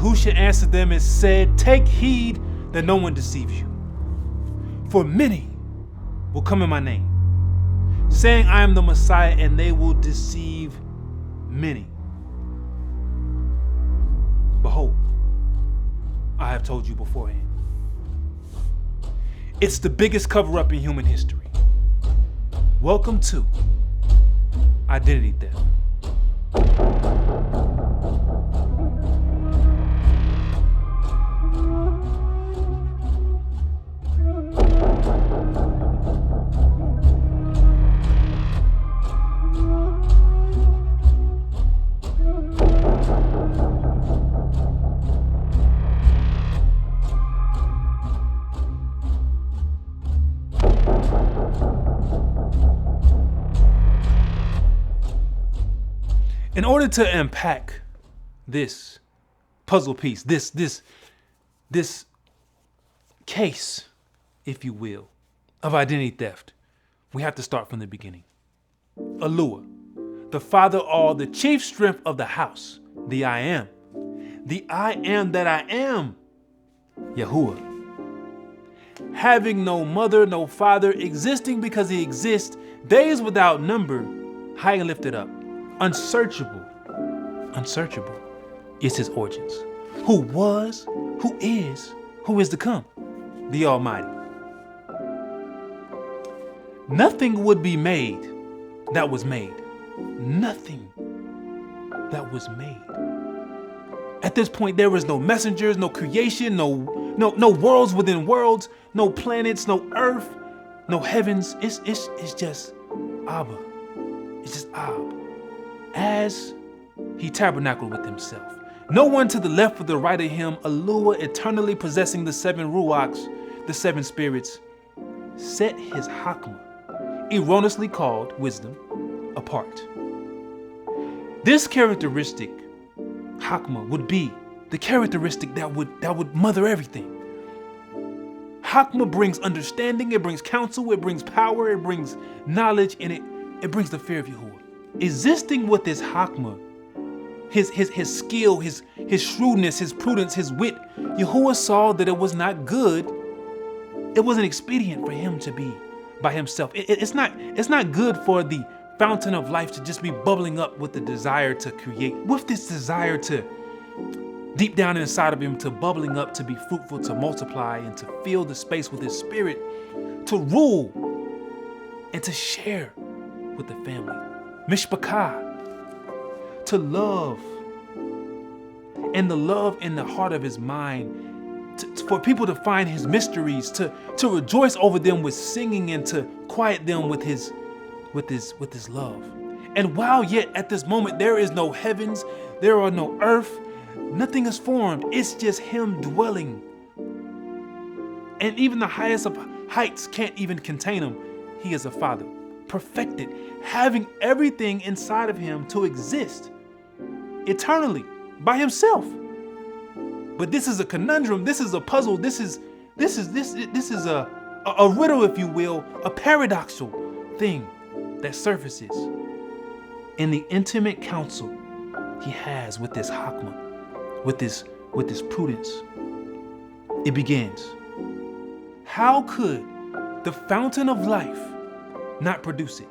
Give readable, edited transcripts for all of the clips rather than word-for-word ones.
Yahusha answered them and said, "Take heed that no one deceives you. For many will come in my name, saying I am the Messiah, and they will deceive many. Behold, I have told you beforehand." It's the biggest cover-up in human history. Welcome to identity theft. In order to unpack this puzzle piece, this case, if you will, of identity theft, we have to start from the beginning. 𝐤𝐄𝐄, the father or the chief strength of the house, the I am that I am, Yahuwah. Having no mother, no father, existing because he exists, days without number, high and lifted up. Unsearchable is his origins. Who was, who is to come, the Almighty. Nothing would be made that was made. Nothing that was made. At this point, there was no messengers, no creation, no worlds within worlds, no planets, no earth, no heavens. It's just Abba. It's just Abba. As he tabernacled with himself. No one to the left or the right of him, 𝐤𝐄𝐄, eternally possessing the 7 ruachs, the 7 spirits, set his 𝐉𝐄𝐄𝐅𝐿, erroneously called wisdom, apart. This characteristic, 𝐉𝐄𝐄, would be the characteristic that would mother everything. 𝐉𝐄𝐄 brings understanding, it brings counsel, it brings power, it brings knowledge, and it brings the fear of Yahuwah. Existing with his 𝐉𝐄𝐄, his skill, his shrewdness, his prudence, his wit, Yahuwah saw that it was not good. It wasn't expedient for him to be by himself. It's not good for the fountain of life to just be bubbling up with the desire to create, with this desire to deep down inside of him, to bubbling up, to be fruitful, to multiply, and to fill the space with his spirit, to rule and to share with the family. Mishpachah, to love, and the love in the heart of his mind, for people to find his mysteries, to rejoice over them with singing, and to quiet them with his love. And while yet at this moment there is no heavens, there are no earth, nothing is formed, it's just him dwelling. And even the highest of heights can't even contain him. He is a father, perfected, having everything inside of him to exist eternally by himself. But this is a conundrum, this is a puzzle, this is a riddle, if you will, a paradoxical thing that surfaces in the intimate counsel he has with this 𝐉𝐄𝐄, with this prudence. It begins. How could the fountain of life not produce it?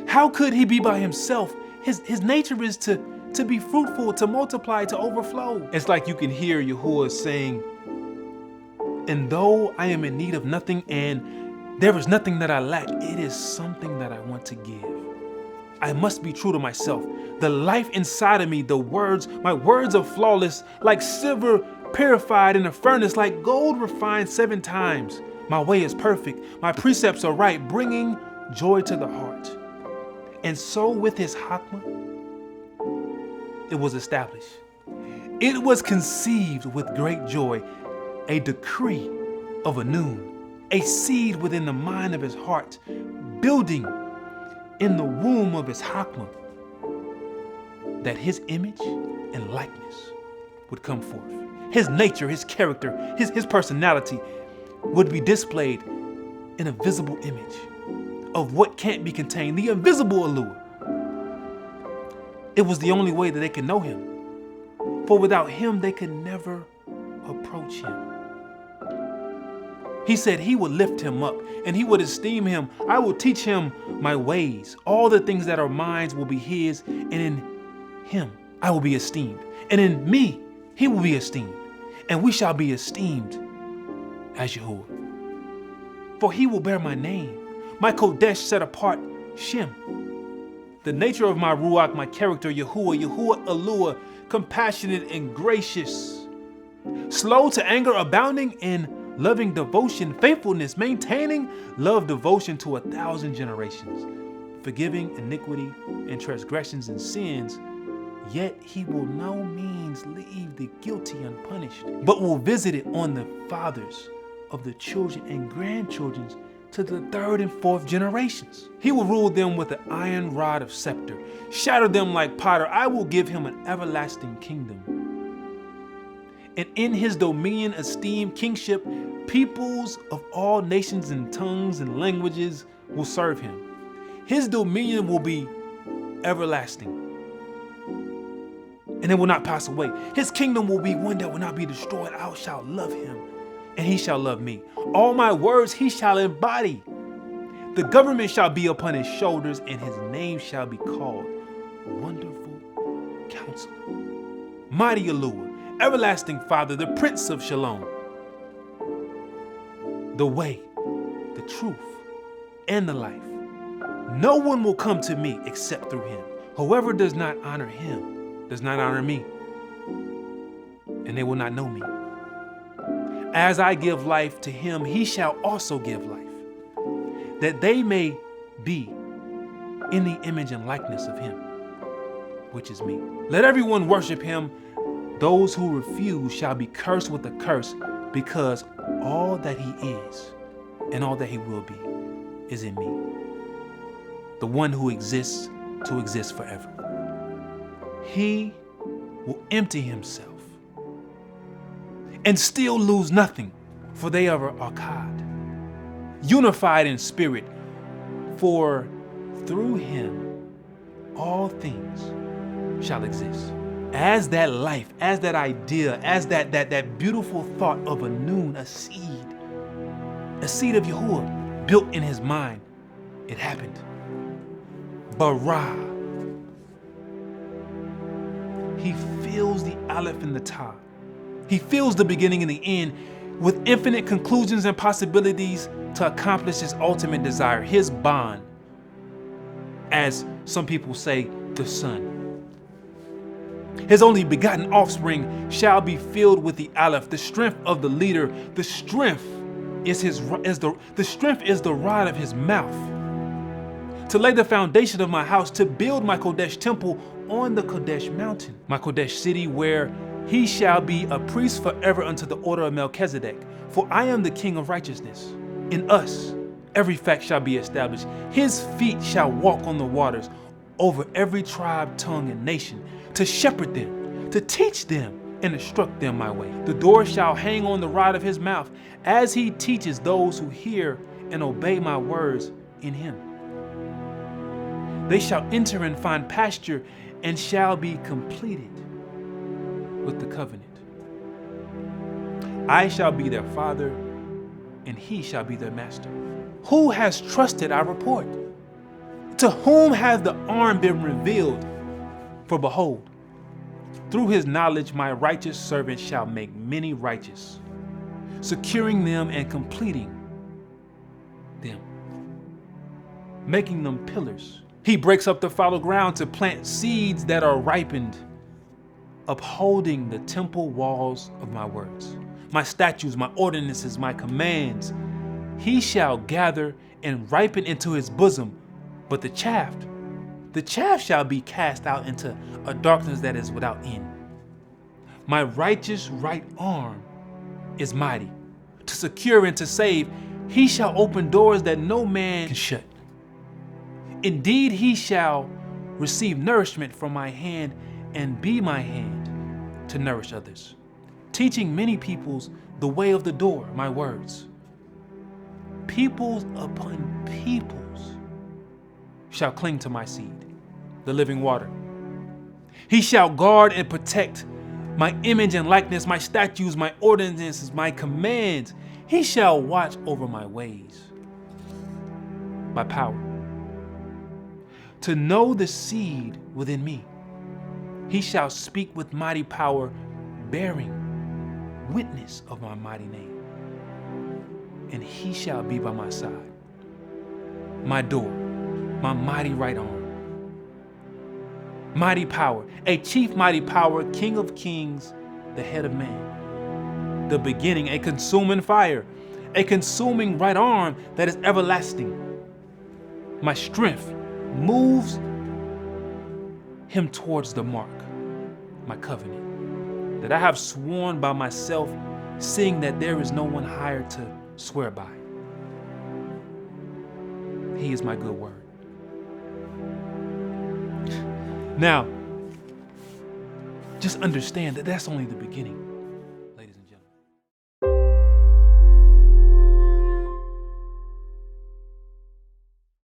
How could he be by himself? His nature is to be fruitful, to multiply, to overflow. It's like you can hear Yahuwah saying, "And though I am in need of nothing and there is nothing that I lack, it is something that I want to give. I must be true to myself. The life inside of me, my words are flawless, like silver purified in a furnace, like gold refined 7 times. My way is perfect. My precepts are right, bringing joy to the heart." And so with his 𝐉𝐄𝐄, it was established. It was conceived with great joy, a decree of a noon, a seed within the mind of his heart, building in the womb of his 𝐉𝐄𝐄, that his image and likeness would come forth. His nature, his character, his personality would be displayed in a visible image of what can't be contained, the invisible 𝐤𝐿𝐿𝐿. It was the only way that they could know him. for without him they could never approach him. He said he would lift him up and he would esteem him. I will teach him my ways. All the things that are mine will be his, and in him I will be esteemed. And in me he will be esteemed. And we shall be esteemed as Yahuwah. For he will bear my name, my Kodesh set apart, Shem. The nature of my Ruach, my character, Yahuwah Alua, compassionate and gracious, slow to anger, abounding in loving devotion, faithfulness, maintaining love, devotion to 1,000 generations, forgiving iniquity and transgressions and sins, yet he will no means leave the guilty unpunished, but will visit it on the fathers of the children and grandchildren to the 3rd and 4th generations. He will rule them with an iron rod of scepter, shatter them like potter. I will give him an everlasting kingdom. And in his dominion, esteem, kingship, peoples of all nations and tongues and languages will serve him. His dominion will be everlasting, and it will not pass away. His kingdom will be one that will not be destroyed. I shall love him, and he shall love me. All my words he shall embody. The government shall be upon his shoulders, and his name shall be called Wonderful Counselor, Mighty Yahuwah, Everlasting Father, the Prince of Shalom, the way, the truth, and the life. No one will come to me except through him. Whoever does not honor him does not honor me, and they will not know me. As I give life to him, he shall also give life, that they may be in the image and likeness of him, which is me. Let everyone worship him. Those who refuse shall be cursed with a curse, because all that he is and all that he will be is in me, the one who exists to exist forever. He will empty himself and still lose nothing, for they are Akkad, unified in spirit, for through him all things shall exist. As that life, as that idea, as that beautiful thought of a noon, a seed of Yahuwah built in his mind, it happened. Bara. He fills the Aleph and the Ta. He fills the beginning and the end with infinite conclusions and possibilities to accomplish his ultimate desire, his bond, as some people say, the Son. His only begotten offspring shall be filled with the Aleph, the strength of the leader. The strength is the rod of his mouth. To lay the foundation of my house, to build my Kodesh temple on the Kodesh mountain, my Kodesh city, where he shall be a priest forever unto the order of Melchizedek. For I am the King of righteousness. In us every fact shall be established. His feet shall walk on the waters, over every tribe, tongue, and nation, to shepherd them, to teach them, and instruct them my way. The door shall hang on the rod of his mouth, as he teaches those who hear and obey my words in him. They shall enter and find pasture, and shall be completed with the covenant. I shall be their father, and he shall be their master. Who has trusted our report? To whom has the arm been revealed? For behold, through his knowledge my righteous servant shall make many righteous, securing them and completing them, making them pillars. He breaks up the fallow ground to plant seeds that are ripened, upholding the temple walls of my words, my statutes, my ordinances, my commands. He shall gather and ripen into his bosom, but the chaff shall be cast out into a darkness that is without end. My righteous right arm is mighty, to secure and to save. He shall open doors that no man can shut. Indeed, he shall receive nourishment from my hand, and be my hand to nourish others, teaching many peoples the way of the door, my words. Peoples upon peoples shall cling to my seed, the living water. He shall guard and protect my image and likeness, my statutes, my ordinances, my commands. He shall watch over my ways, my power, to know the seed within me. He shall speak with mighty power, bearing witness of my mighty name. And he shall be by my side, my door, my mighty right arm. Mighty power, a chief mighty power, King of kings, the head of man. The beginning, a consuming fire, a consuming right arm that is everlasting. My strength moves him towards the mark, my covenant, that I have sworn by myself, seeing that there is no one higher to swear by. He is my good word. Now, just understand that that's only the beginning.